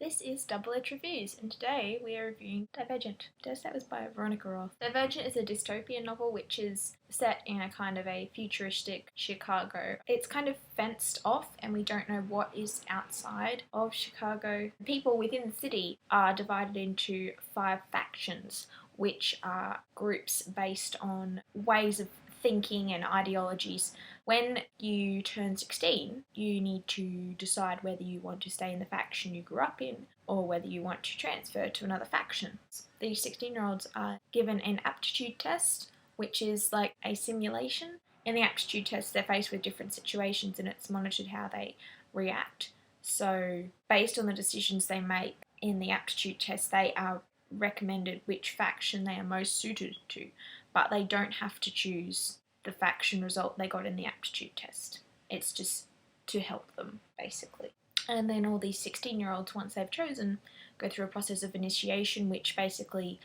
This is Double Edge Reviews, and today we are reviewing Divergent. That was by Veronica Roth. Divergent is a dystopian novel which is set in a kind of a futuristic Chicago. It's kind of fenced off and we don't know what is outside of Chicago. People within the city are divided into 5 factions, which are groups based on ways of thinking and ideologies. When you turn 16, you need to decide whether you want to stay in the faction you grew up in or whether you want to transfer to another faction. The 16-year-olds are given an aptitude test, which is like a simulation. In the aptitude test, they're faced with different situations and it's monitored how they react. So, based on the decisions they make in the aptitude test, they are recommended which faction they are most suited to, but they don't have to choose the faction result they got in the aptitude test. It's just to help them, basically. And then all these 16-year-olds, once they've chosen, go through a process of initiation, which basically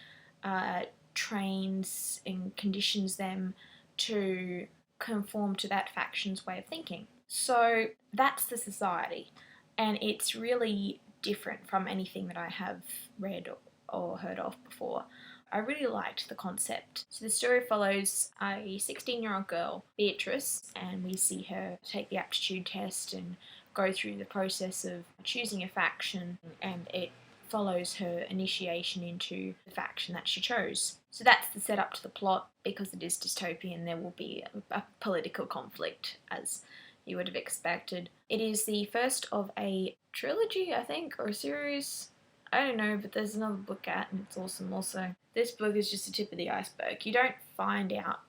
trains and conditions them to conform to that faction's way of thinking. So that's the society, and it's really different from anything that I have read or heard of before. I really liked the concept. So the story follows a 16-year-old girl, Beatrice, and we see her take the aptitude test and go through the process of choosing a faction, and it follows her initiation into the faction that she chose. So that's the setup to the plot. Because it is dystopian, there will be a political conflict, as you would have expected. It is the first of a trilogy, I think, or a series. I don't know, but there's another book out and it's awesome also. This book is just the tip of the iceberg. You don't find out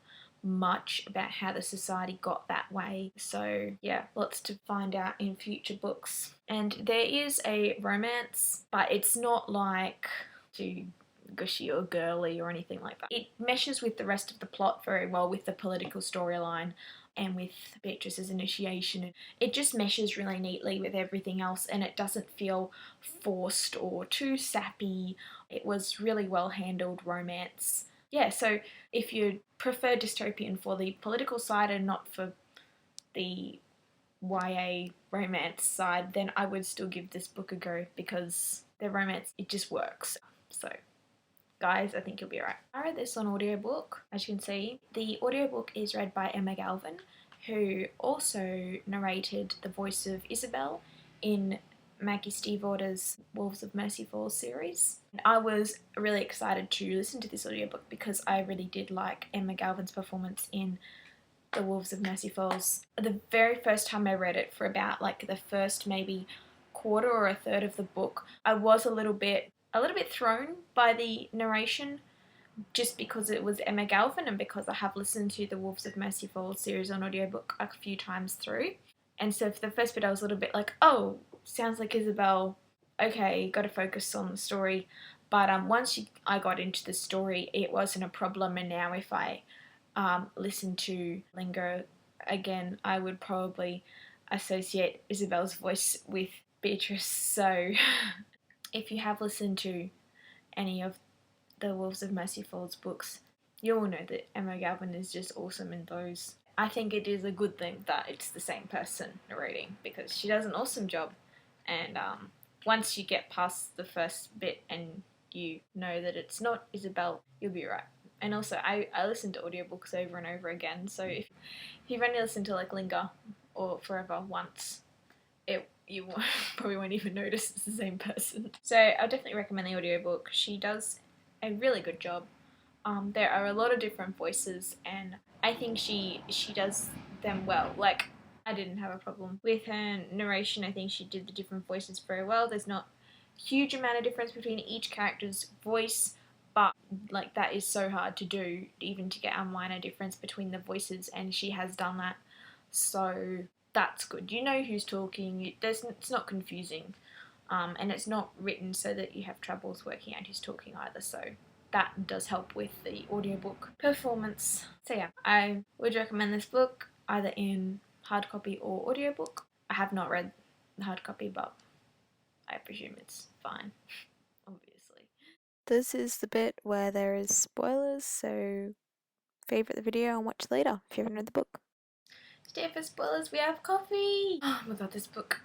much about how the society got that way. So yeah, lots to find out in future books. And there is a romance, but it's not like too gushy or girly or anything like that. It meshes with the rest of the plot very well with the political storyline and with Beatrice's initiation. It just meshes really neatly with everything else and it doesn't feel forced or too sappy. It was really well handled romance. Yeah, so if you prefer dystopian for the political side and not for the YA romance side, then I would still give this book a go because the romance, it just works. So guys, I think you'll be alright. I read this on audiobook, as you can see. The audiobook is read by Emma Galvin, who also narrated the voice of Isabel in Maggie Stiefvater's Wolves of Mercy Falls series. And I was really excited to listen to this audiobook because I really did like Emma Galvin's performance in the Wolves of Mercy Falls. The very first time I read it, for about like the first maybe quarter or a third of the book, I was a little bit thrown by the narration just because it was Emma Galvin and because I have listened to the Wolves of Mercy Falls series on audiobook a few times through. And so for the first bit I was a little bit like, oh, sounds like Isabel, okay, got to focus on the story. But once I got into the story, it wasn't a problem, and now if I listen to Lingo again, I would probably associate Isabel's voice with Beatrice. So if you have listened to any of the Wolves of Mercy Falls books, you all know that Emma Galvin is just awesome in those. I think it is a good thing that it's the same person narrating because she does an awesome job. And once you get past the first bit and you know that it's not Isabel, you'll be right. And also, I listen to audiobooks over and over again, so if you've only listened to like Linger or Forever once, you probably won't even notice it's the same person. So I'll definitely recommend the audiobook. She does a really good job. There are a lot of different voices and I think she does them well. Like, I didn't have a problem with her narration. I think she did the different voices very well. There's not a huge amount of difference between each character's voice, but like that is so hard to do, even to get a minor difference between the voices, and she has done that. So that's good. You know who's talking. It's not confusing, and it's not written so that you have troubles working out who's talking either. So that does help with the audiobook performance. So yeah, I would recommend this book either in hard copy or audiobook. I have not read the hard copy, but I presume it's fine, obviously. This is the bit where there is spoilers, so favourite the video and watch later if you haven't read the book. Today for spoilers we have coffee. Oh my god, this book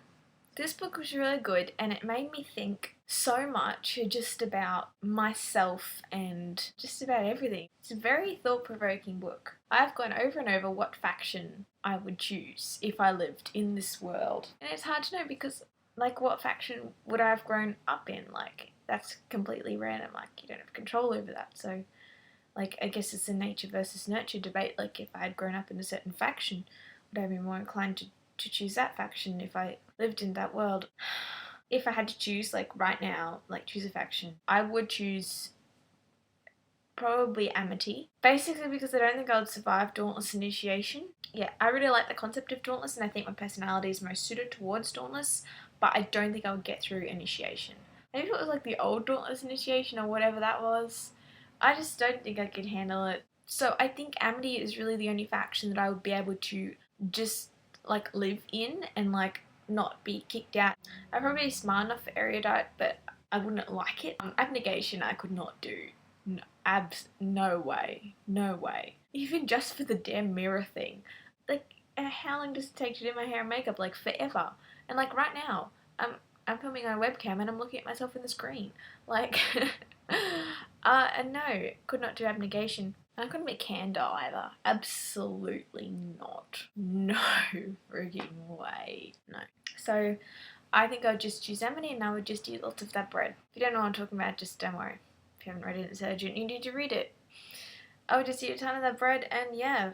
This book was really good and it made me think so much just about myself and just about everything. It's a very thought-provoking book. I've gone over and over what faction I would choose if I lived in this world. And it's hard to know because, like, what faction would I have grown up in? Like, that's completely random. Like, you don't have control over that. So, like, I guess it's a nature versus nurture debate. Like, if I had grown up in a certain faction, would I be more inclined to choose that faction if I lived in that world? If I had to choose, like, right now, like, choose a faction, I would choose probably Amity. Basically because I don't think I would survive Dauntless Initiation. Yeah, I really like the concept of Dauntless and I think my personality is most suited towards Dauntless, but I don't think I would get through Initiation. Maybe it was like the old Dauntless Initiation or whatever that was. I just don't think I could handle it. So I think Amity is really the only faction that I would be able to just like live in and like not be kicked out. I'd probably be smart enough for erudite, but I wouldn't like it. Abnegation I could not do. No, no way. No way. Even just for the damn mirror thing. Like, how long does it take to do my hair and makeup? Like, forever. And, like, right now, I'm filming on a webcam and I'm looking at myself in the screen. Like, and no, could not do abnegation. I couldn't make candle either. Absolutely not. No freaking way. No. So, I think I would just choose Amity and I would just eat lots of that bread. If you don't know what I'm talking about, just don't worry. If you haven't read it, it's urgent. You need to read it. I would just eat a ton of that bread, and yeah,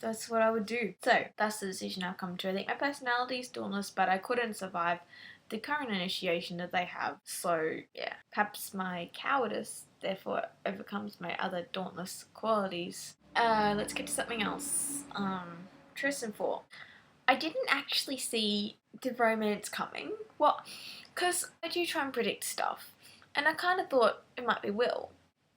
that's what I would do. So that's the decision I've come to. I think my personality is dauntless, but I couldn't survive the current initiation that they have. So yeah, perhaps my cowardice therefore overcomes my other dauntless qualities. Let's get to something else. Tristan 4. I didn't actually see the romance coming. Well, because I do try and predict stuff. And I kind of thought it might be Will.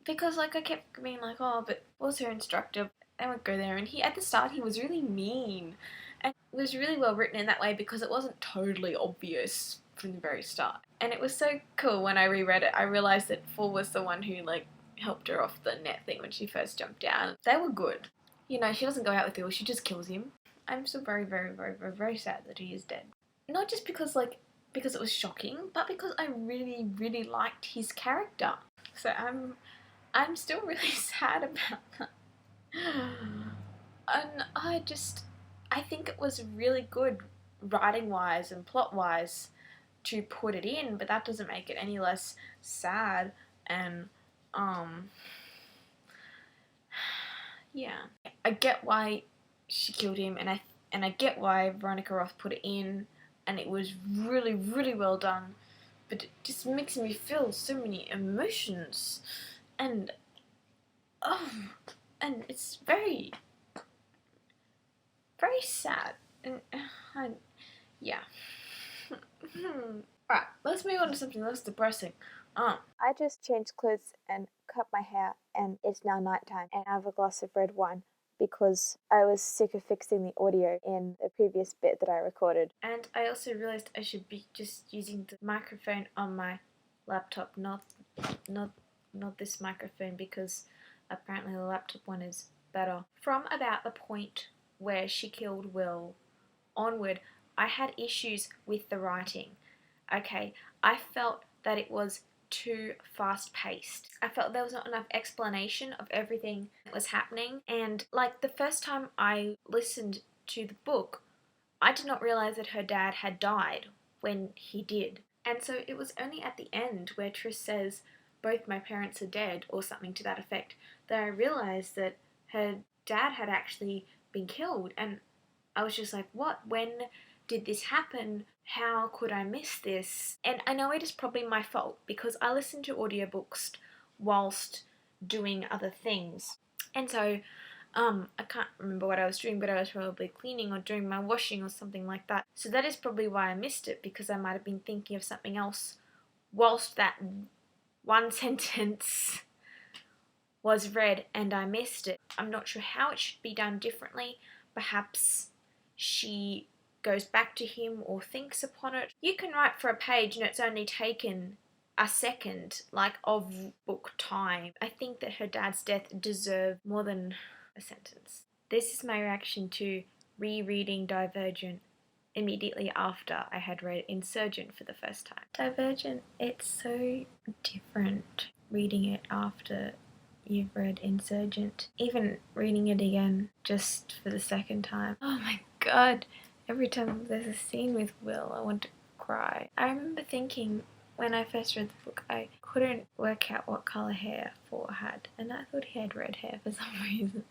Because, like, I kept being like, oh, but Will's her instructor. I won't go there. And at the start, he was really mean. And it was really well written in that way because it wasn't totally obvious from the very start. And it was so cool when I reread it. I realised that Full was the one who, like, helped her off the net thing when she first jumped down. They were good. You know, she doesn't go out with Will, she just kills him. I'm still very, very, very, very, very sad that he is dead. Not just because, like, because it was shocking, but because I really, really liked his character. So I'm still really sad about that. And I think it was really good writing-wise and plot-wise to put it in, but that doesn't make it any less sad. And, yeah. I get why she killed him, and I get why Veronica Roth put it in, and it was really, really well done. But it just makes me feel so many emotions, and and it's very, very sad, and yeah. Alright, let's move on to something less depressing. I just changed clothes and cut my hair, and it's now nighttime, and I have a glass of red wine because I was sick of fixing the audio in the previous bit that I recorded. And I also realised I should be just using the microphone on my laptop, not this microphone, because apparently the laptop one is better. From about the point where she killed Will onward, I had issues with the writing. Okay, I felt that it was too fast paced. I felt there was not enough explanation of everything that was happening, and like the first time I listened to the book, I did not realize that her dad had died when he did. And so it was only at the end where Triss says, both my parents are dead, or something to that effect, that I realized that her dad had actually been killed. And I was just like, what? When did this happen? How could I miss this? And I know it is probably my fault because I listen to audiobooks whilst doing other things. And so I can't remember what I was doing, but I was probably cleaning or doing my washing or something like that. So that is probably why I missed it, because I might have been thinking of something else whilst that one sentence was read and I missed it. I'm not sure how it should be done differently. Perhaps she goes back to him or thinks upon it. You can write for a page and it's only taken a second, like, of book time. I think that her dad's death deserved more than a sentence. This is my reaction to rereading Divergent immediately after I had read Insurgent for the first time. Divergent, it's so different reading it after you've read Insurgent. Even reading it again just for the second time. Oh my god, every time there's a scene with Will, I want to cry. I remember thinking when I first read the book, I couldn't work out what colour hair Thor had, and I thought he had red hair for some reason.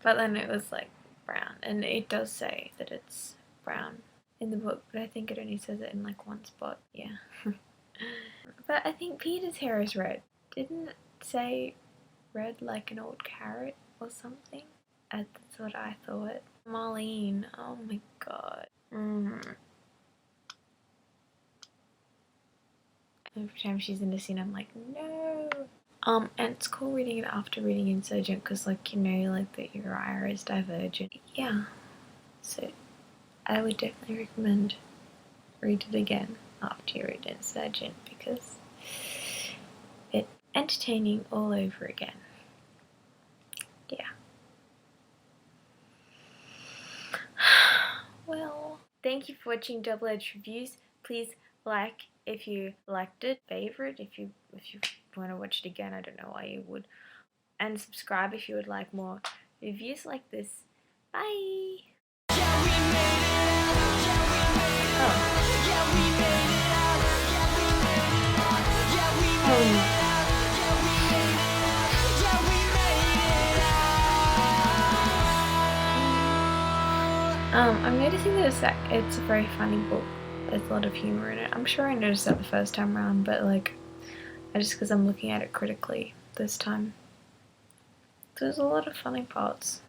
But then it was like brown, and it does say that it's brown in the book, but I think it only says it in like one spot. Yeah. But I think Peter's hair is red. Didn't it say red like an old carrot or something? That's what I thought. Marlene, oh my god. Every time she's in the scene, I'm like, no. And it's cool reading it after reading Insurgent, because, like, you know, like, the Uriah is Divergent. Yeah. So, I would definitely recommend read it again after you read Insurgent, because it's entertaining all over again. Yeah. Well, thank you for watching Double Edge Reviews. Please like if you liked it, favorite if you want to watch it again. I don't know why you would, and subscribe if you would like more reviews like this. Bye. I'm noticing that it's a very funny book. There's a lot of humor in it. I'm sure I noticed that the first time around, but like, just because I'm looking at it critically this time. There's a lot of funny parts.